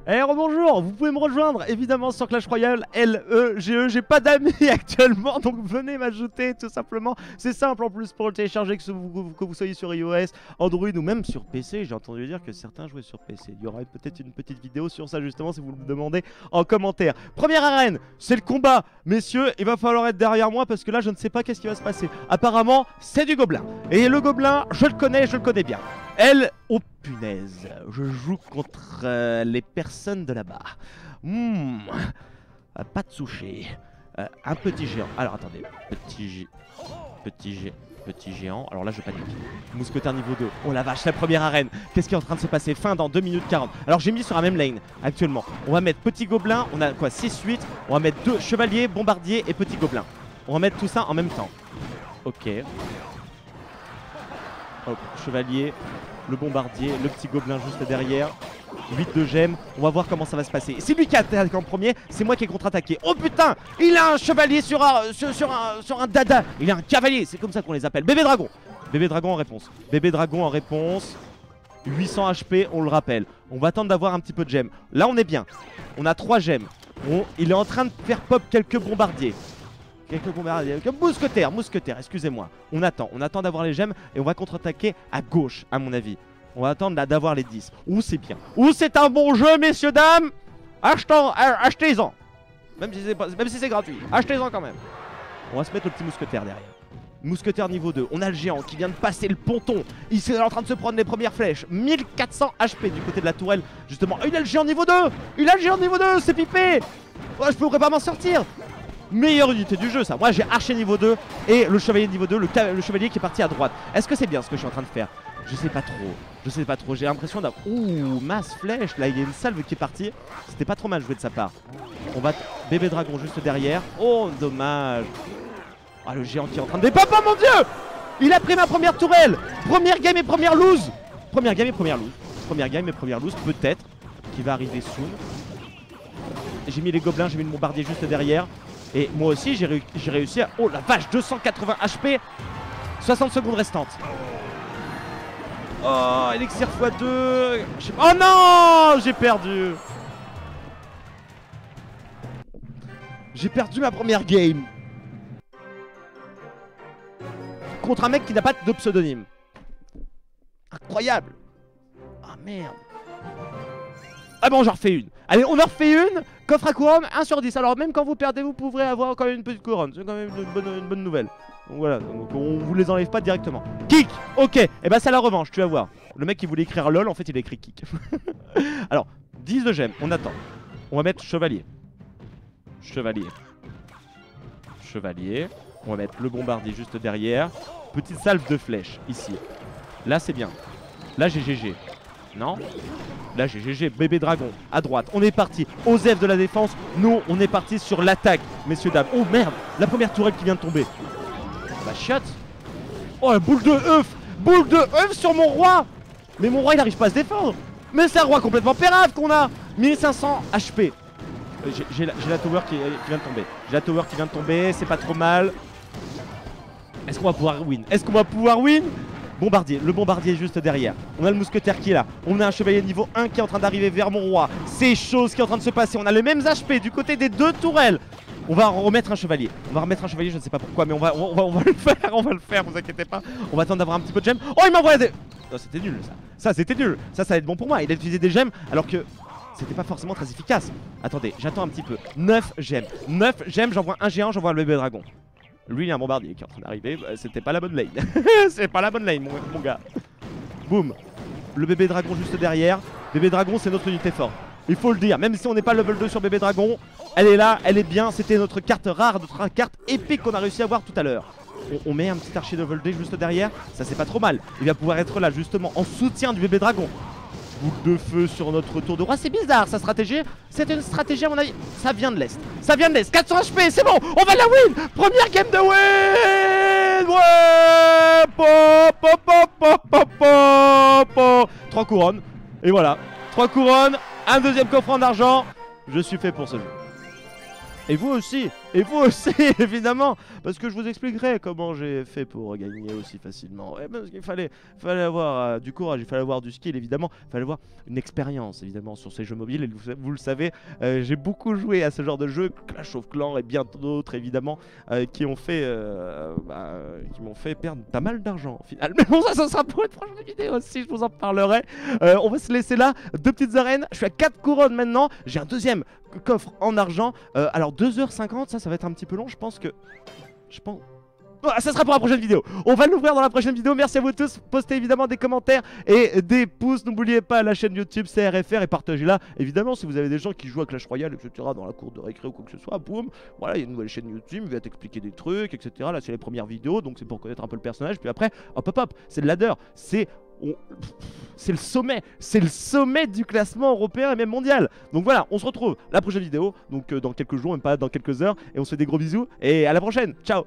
Eh rebonjour, vous pouvez me rejoindre évidemment sur Clash Royale, LEGE, j'ai pas d'amis actuellement donc venez m'ajouter tout simplement. C'est simple en plus pour le télécharger que vous soyez sur iOS, Android ou même sur PC. J'ai entendu dire que certains jouaient sur PC. Il y aura peut-être une petite vidéo sur ça justement si vous me demandez en commentaire. Première arène, c'est le combat. Messieurs, il va falloir être derrière moi parce que là je ne sais pas qu'est-ce qui va se passer. Apparemment c'est du gobelin. Et le gobelin, je le connais bien. Elle, oh punaise, je joue contre les personnes de là-bas. Pas de sushi. Un petit géant. Alors attendez, petit géant. Alors là je panique. Mousquetaire niveau 2. Oh la vache, la première arène. Qu'est-ce qui est en train de se passer? Fin dans 2 minutes 40. Alors j'ai mis sur la même lane actuellement. On va mettre petit gobelin. On a quoi, 6-8. On va mettre 2 chevaliers, bombardiers et petit gobelin. On va mettre tout ça en même temps. Ok. Hop, chevalier, le bombardier, le petit gobelin juste derrière. 8 de gemmes, on va voir comment ça va se passer. C'est lui qui attaque en premier, c'est moi qui ai contre-attaqué. Oh putain, il a un chevalier sur un dada. Il a un cavalier, c'est comme ça qu'on les appelle. Bébé dragon. Bébé dragon en réponse. Bébé dragon en réponse. 800 HP, on le rappelle. On va attendre d'avoir un petit peu de gemmes. Là on est bien, on a 3 gemmes. Il est en train de faire pop quelques bombardiers. Quelques bombardiers, mousquetaires, excusez-moi. On attend d'avoir les gemmes et on va contre-attaquer à gauche, à mon avis. On va attendre d'avoir les 10. Ouh, c'est bien. Ouh, c'est un bon jeu, messieurs, dames. Achetez-en. Même si c'est gratuit, achetez-en quand même. On va se mettre le petit mousquetaire derrière. Mousquetaire niveau 2. On a le géant qui vient de passer le ponton. Il est en train de se prendre les premières flèches. 1400 HP du côté de la tourelle. Justement, il a le géant niveau 2. C'est pipé. Ouais, je pourrais pas m'en sortir. Meilleure unité du jeu ça. Moi j'ai archer niveau 2 et le chevalier niveau 2, le chevalier qui est parti à droite. Est-ce que c'est bien ce que je suis en train de faire? Je sais pas trop. J'ai l'impression d'avoir... Ouh, masse flèche. Là il y a une salve qui est partie. C'était pas trop mal joué de sa part. On va... Bébé dragon juste derrière. Oh dommage. Ah le géant qui est en train de... Papa mon dieu. Il a pris ma première tourelle. Première game et première lose. Peut-être qui va arriver soon. J'ai mis les gobelins, j'ai mis le bombardier juste derrière. Et moi aussi j'ai réussi à... Oh la vache, 280 HP. 60 secondes restantes. Oh, élixir x2. Oh non, j'ai perdu. J'ai perdu ma première game. Contre un mec qui n'a pas de pseudonyme. Incroyable. Ah merde. Ah bon, j'en refais une. Allez, on en refait une. Coffre à couronne, 1 sur 10. Alors même quand vous perdez, vous pourrez avoir quand même une petite couronne. C'est quand même une bonne nouvelle. Donc voilà, donc on vous les enlève pas directement. Kick. Ok, et bah c'est la revanche, tu vas voir. Le mec qui voulait écrire LOL, en fait il a écrit kick. Alors, 10 de gemmes, on attend. On va mettre chevalier. On va mettre le bombardier juste derrière. Petite salve de flèches ici. Là c'est bien. Là j'ai GG. Non? Là j'ai GG, bébé dragon, à droite. On est parti, Osef de la défense. Nous, on est parti sur l'attaque, messieurs, dames. Oh merde, la première tourelle qui vient de tomber. Bah chiotte. Oh la boule de œuf sur mon roi. Mais mon roi il arrive pas à se défendre. Mais c'est un roi complètement pérave qu'on a. 1500 HP. J'ai la tower qui vient de tomber. C'est pas trop mal. Est-ce qu'on va pouvoir win? Bombardier, le bombardier est juste derrière. On a le mousquetaire qui est là. On a un chevalier niveau 1 qui est en train d'arriver vers mon roi. C'est chose qui est en train de se passer. On a les mêmes HP du côté des 2 tourelles. On va remettre un chevalier. Je ne sais pas pourquoi, mais on va le faire, vous inquiétez pas. On va attendre d'avoir un petit peu de gemmes. Oh, il m'a envoyé des... Non, c'était nul ça. Ça, c'était nul. Ça va être bon pour moi. Il a utilisé des gemmes alors que c'était pas forcément très efficace. Attendez, j'attends un petit peu. 9 gemmes. J'envoie un géant, j'envoie le bébé dragon. Lui il y a un bombardier qui est en train d'arriver, c'était pas la bonne lane. C'est pas la bonne lane mon gars. Boum. Le bébé dragon juste derrière. Bébé dragon c'est notre unité forte. Il faut le dire, même si on n'est pas level 2 sur bébé dragon, elle est là, elle est bien, c'était notre carte rare, notre carte épique qu'on a réussi à avoir tout à l'heure. On met un petit archer level 2 juste derrière, ça c'est pas trop mal. Il va pouvoir être là justement en soutien du bébé dragon. Boule de feu sur notre tour de roi, c'est bizarre sa stratégie. C'est une stratégie à mon avis, ça vient de l'est. 400 HP, c'est bon, on va la win. Première game de win. Ouais. 3 couronnes. Et voilà, 3 couronnes, un deuxième coffre en argent. Je suis fait pour ce jeu. Et vous aussi, Et vous aussi, évidemment, parce que je vous expliquerai comment j'ai fait pour gagner aussi facilement. Parce qu'il fallait avoir du courage, il fallait avoir du skill, évidemment, il fallait avoir une expérience, évidemment, sur ces jeux mobiles. Et vous le savez, j'ai beaucoup joué à ce genre de jeu, Clash of Clans et bien d'autres, évidemment, qui m'ont fait perdre pas mal d'argent, au final. Mais bon, ça sera pour une prochaine vidéo aussi, je vous en parlerai. On va se laisser là, 2 petites arènes, je suis à 4 couronnes maintenant, j'ai un deuxième coffre en argent. Alors 2h50, ça va être un petit peu long, je pense. Ça sera pour la prochaine vidéo. On va l'ouvrir dans la prochaine vidéo. Merci à vous tous. Postez évidemment des commentaires et des pouces. N'oubliez pas la chaîne YouTube CRFR et partagez-la. Évidemment, si vous avez des gens qui jouent à Clash Royale, etc., dans la cour de récré ou quoi que ce soit, boum, voilà, il y a une nouvelle chaîne YouTube. Il va t'expliquer des trucs, etc. Là, c'est les premières vidéos, donc c'est pour connaître un peu le personnage. Puis après, hop, c'est le ladder. C'est le sommet du classement européen et même mondial. Donc voilà, on se retrouve la prochaine vidéo, donc dans quelques jours, même pas dans quelques heures. Et on se fait des gros bisous et à la prochaine. Ciao.